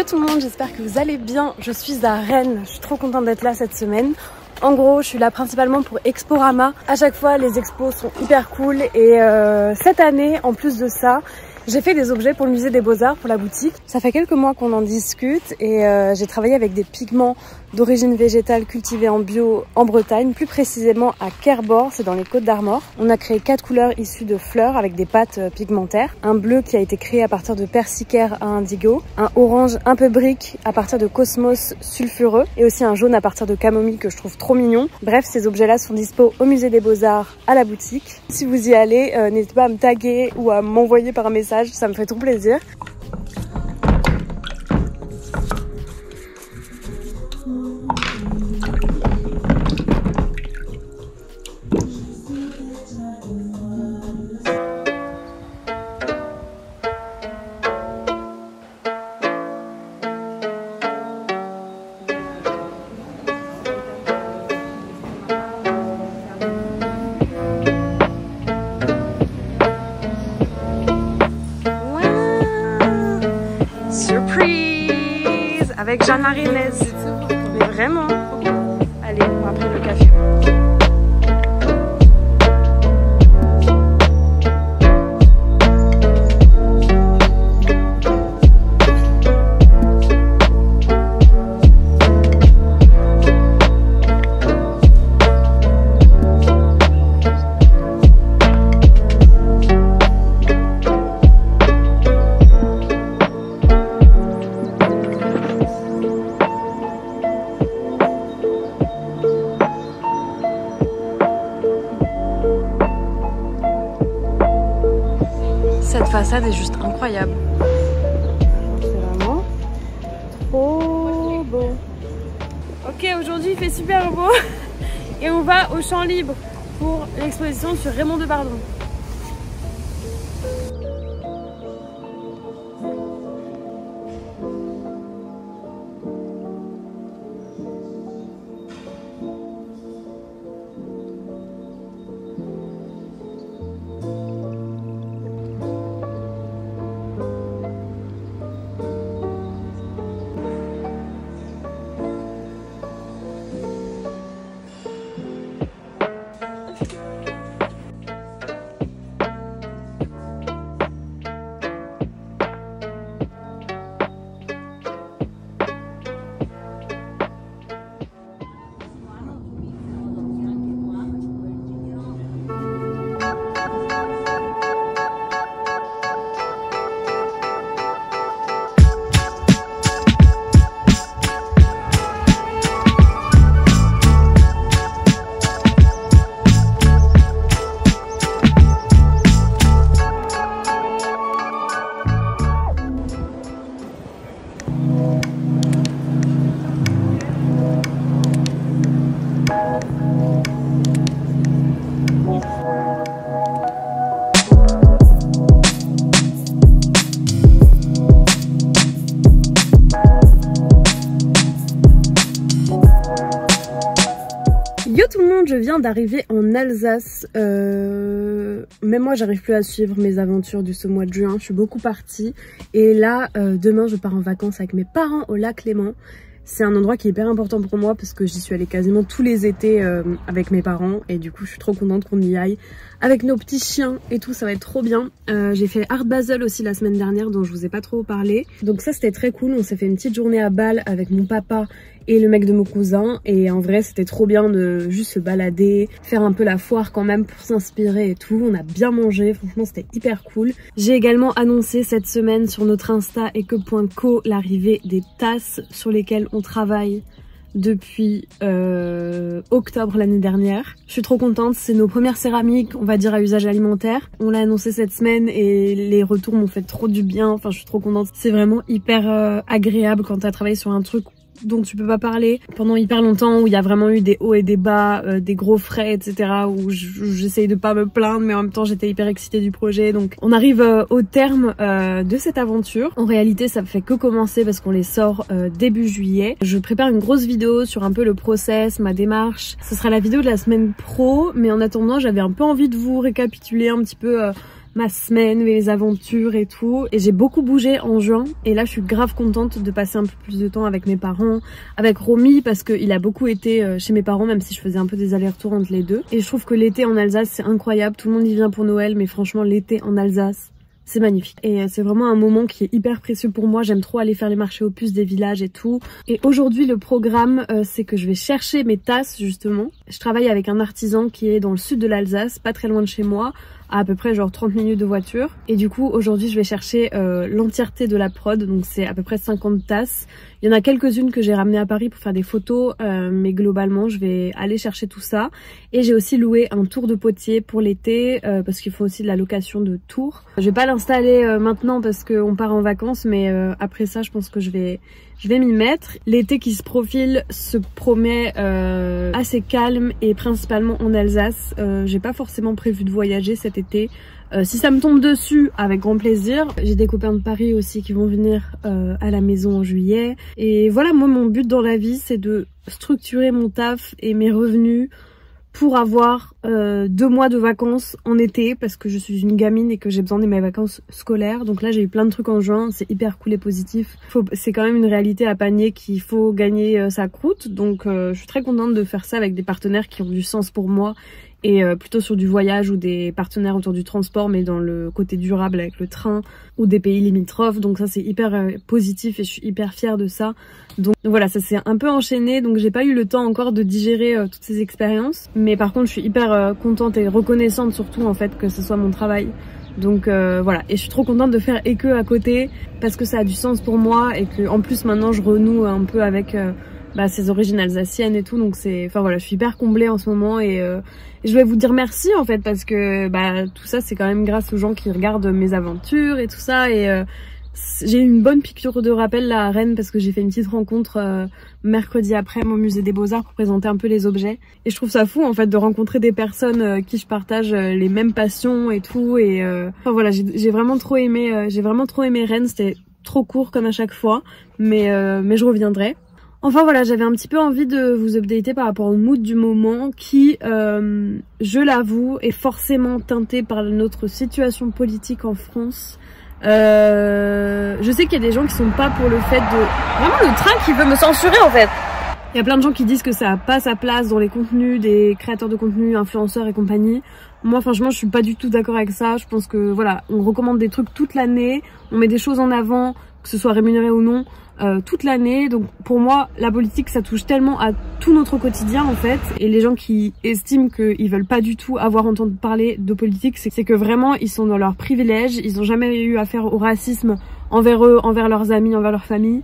tout le monde, j'espère que vous allez bien. Je suis à Rennes, je suis trop contente d'être là cette semaine. En gros, je suis là principalement pour Exporama. À chaque fois, les expos sont hyper cool et cette année, en plus de ça, j'ai fait des objets pour le musée des Beaux-Arts, pour la boutique. Ça fait quelques mois qu'on en discute et j'ai travaillé avec des pigments d'origine végétale cultivés en bio en Bretagne, plus précisément à Kerborg, c'est dans les Côtes d'Armor. On a créé 4 couleurs issues de fleurs avec des pâtes pigmentaires. Un bleu qui a été créé à partir de persicaire à indigo, un orange un peu brique à partir de cosmos sulfureux et aussi un jaune à partir de camomille que je trouve trop mignon. Bref, ces objets-là sont dispo au musée des Beaux-Arts à la boutique. Si vous y allez, n'hésitez pas à me taguer ou à m'envoyer par un message, ça me fait trop plaisir. Avec Jeanne-Marie Nez. Mais vraiment. Allez, on va prendre le café. Cette façade est juste incroyable. C'est vraiment trop beau. Ok, aujourd'hui il fait super beau et on va au Champ Libre pour l'exposition sur Raymond Depardon. Yo tout le monde, je viens d'arriver en Alsace. Même moi j'arrive plus à suivre mes aventures de ce mois de juin, je suis beaucoup partie. Et là, demain je pars en vacances avec mes parents au lac Léman. C'est un endroit qui est hyper important pour moi parce que j'y suis allée quasiment tous les étés avec mes parents. Et du coup je suis trop contente qu'on y aille avec nos petits chiens et tout, ça va être trop bien. J'ai fait Art Basel aussi la semaine dernière dont je vous ai pas trop parlé. Donc ça c'était très cool, on s'est fait une petite journée à Bâle avec mon papa et le mec de mon cousin et en vrai c'était trop bien de juste se balader, faire un peu la foire quand même pour s'inspirer et tout. On a bien mangé, franchement c'était hyper cool. J'ai également annoncé cette semaine sur notre Insta eke.co l'arrivée des tasses sur lesquelles on travaille depuis octobre l'année dernière. Je suis trop contente, c'est nos premières céramiques, on va dire à usage alimentaire. On l'a annoncé cette semaine et les retours m'ont fait trop du bien, enfin je suis trop contente. C'est vraiment hyper agréable quand t'as travaillé sur un truc dont tu peux pas parler pendant hyper longtemps, où il y a vraiment eu des hauts et des bas, des gros frais, etc. Où j'essaye de pas me plaindre, mais en même temps j'étais hyper excitée du projet. Donc on arrive au terme de cette aventure. En réalité ça fait que commencer parce qu'on les sort début juillet. Je prépare une grosse vidéo sur un peu le process, ma démarche. Ce sera la vidéo de la semaine pro, mais en attendant j'avais un peu envie de vous récapituler un petit peu ma semaine, mes aventures et tout. Et j'ai beaucoup bougé en juin. Et là, je suis grave contente de passer un peu plus de temps avec mes parents, avec Romy, parce qu'il a beaucoup été chez mes parents, même si je faisais un peu des allers-retours entre les deux. Et je trouve que l'été en Alsace, c'est incroyable. Tout le monde y vient pour Noël, mais franchement, l'été en Alsace, c'est magnifique. Et c'est vraiment un moment qui est hyper précieux pour moi. J'aime trop aller faire les marchés aux puces des villages et tout. Et aujourd'hui, le programme, c'est que je vais chercher mes tasses, justement. Je travaille avec un artisan qui est dans le sud de l'Alsace, pas très loin de chez moi, à peu près genre 30 minutes de voiture. Et du coup, aujourd'hui, je vais chercher l'entièreté de la prod. Donc c'est à peu près 50 tasses. Il y en a quelques-unes que j'ai ramenées à Paris pour faire des photos. Mais globalement, je vais aller chercher tout ça. Et j'ai aussi loué un tour de potier pour l'été. Parce qu'il faut aussi de la location de tour. Je vais pas l'installer maintenant parce qu'on part en vacances. Mais après ça, je pense que je vais m'y mettre. L'été qui se profile se promet assez calme et principalement en Alsace. J'ai pas forcément prévu de voyager cet été. Si ça me tombe dessus, avec grand plaisir. J'ai des copains de Paris aussi qui vont venir à la maison en juillet. Et voilà, moi mon but dans la vie, c'est de structurer mon taf et mes revenus pour avoir 2 mois de vacances en été, parce que je suis une gamine et que j'ai besoin de mes vacances scolaires. Donc là j'ai eu plein de trucs en juin, c'est hyper cool et positif. C'est quand même une réalité à panier qu'il faut gagner sa croûte. Donc je suis très contente de faire ça avec des partenaires qui ont du sens pour moi. Et plutôt sur du voyage ou des partenaires autour du transport, mais dans le côté durable avec le train ou des pays limitrophes. Donc ça c'est hyper positif et je suis hyper fière de ça. Donc voilà, ça s'est un peu enchaîné, donc j'ai pas eu le temps encore de digérer toutes ces expériences. Mais par contre je suis hyper contente et reconnaissante surtout en fait que ce soit mon travail. Donc voilà, et je suis trop contente de faire Eke à côté parce que ça a du sens pour moi et que en plus maintenant je renoue un peu avec ses origines alsaciennes et tout. Donc c'est, enfin voilà, je suis hyper comblée en ce moment et je voulais vous dire merci en fait parce que tout ça c'est quand même grâce aux gens qui regardent mes aventures et tout ça. Et j'ai eu une bonne piqûre de rappel là à Rennes parce que j'ai fait une petite rencontre mercredi après au musée des Beaux-Arts pour présenter un peu les objets. Et je trouve ça fou en fait de rencontrer des personnes qui je partage les mêmes passions et tout. Et enfin voilà, j'ai vraiment trop aimé Rennes. C'était trop court comme à chaque fois, mais je reviendrai. Enfin voilà, j'avais un petit peu envie de vous updater par rapport au mood du moment qui, je l'avoue, est forcément teinté par notre situation politique en France. Je sais qu'il y a des gens qui sont pas pour le fait de... Vraiment le train qui veut me censurer en fait. Il y a plein de gens qui disent que ça n'a pas sa place dans les contenus des créateurs de contenu, influenceurs et compagnie. Moi franchement je suis pas du tout d'accord avec ça. Je pense que voilà, on recommande des trucs toute l'année, on met des choses en avant, que ce soit rémunéré ou non, toute l'année. Donc pour moi la politique ça touche tellement à tout notre quotidien en fait. Et les gens qui estiment qu'ils veulent pas du tout avoir entendu parler de politique, c'est que vraiment ils sont dans leur privilège, ils ont jamais eu affaire au racisme envers eux, envers leurs amis, envers leur famille.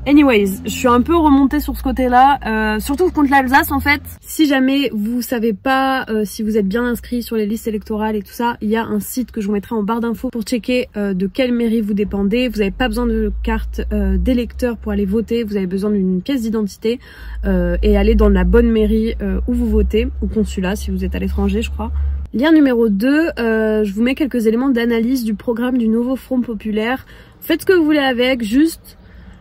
Anyways, je suis un peu remontée sur ce côté-là, surtout contre l'Alsace en fait. Si jamais vous savez pas si vous êtes bien inscrit sur les listes électorales et tout ça, il y a un site que je vous mettrai en barre d'infos pour checker de quelle mairie vous dépendez. Vous n'avez pas besoin de carte d'électeur pour aller voter, vous avez besoin d'une pièce d'identité et aller dans la bonne mairie où vous votez, ou consulat si vous êtes à l'étranger je crois. Lien numéro 2, je vous mets quelques éléments d'analyse du programme du nouveau Front Populaire. Faites ce que vous voulez avec, juste...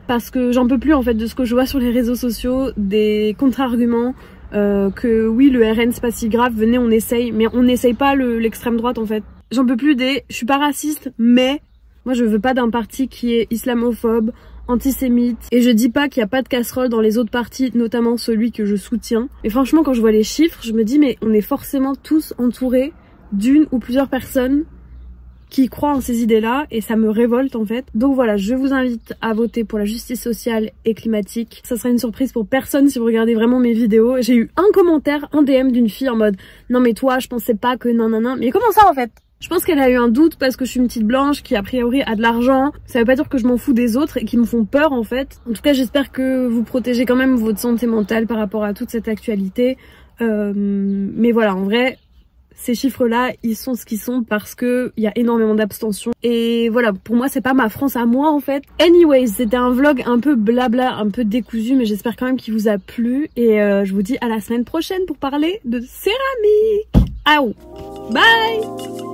parce que j'en peux plus en fait de ce que je vois sur les réseaux sociaux, des contre-arguments, que oui le RN c'est pas si grave, venez on essaye, mais on n'essaye pas l'extrême droite en fait. J'en peux plus des, je suis pas raciste, mais moi je veux pas d'un parti qui est islamophobe, antisémite, et je dis pas qu'il y a pas de casserole dans les autres partis, notamment celui que je soutiens. Mais franchement quand je vois les chiffres, je me dis mais on est forcément tous entourés d'une ou plusieurs personnes qui croient en ces idées-là et ça me révolte en fait. Donc voilà, je vous invite à voter pour la justice sociale et climatique. Ça sera une surprise pour personne si vous regardez vraiment mes vidéos. J'ai eu un commentaire, un DM d'une fille en mode « Non mais toi, je pensais pas que nanana ». Mais comment ça en fait? Je pense qu'elle a eu un doute parce que je suis une petite blanche qui a priori a de l'argent. Ça veut pas dire que je m'en fous des autres et qui me font peur en fait. En tout cas, j'espère que vous protégez quand même votre santé mentale par rapport à toute cette actualité. Mais voilà, en vrai... ces chiffres-là, ils sont ce qu'ils sont parce que il y a énormément d'abstention. Et voilà, pour moi, c'est pas ma France à moi en fait. Anyways, c'était un vlog un peu blabla, un peu décousu, mais j'espère quand même qu'il vous a plu. Et je vous dis à la semaine prochaine pour parler de céramique. Aou, bye.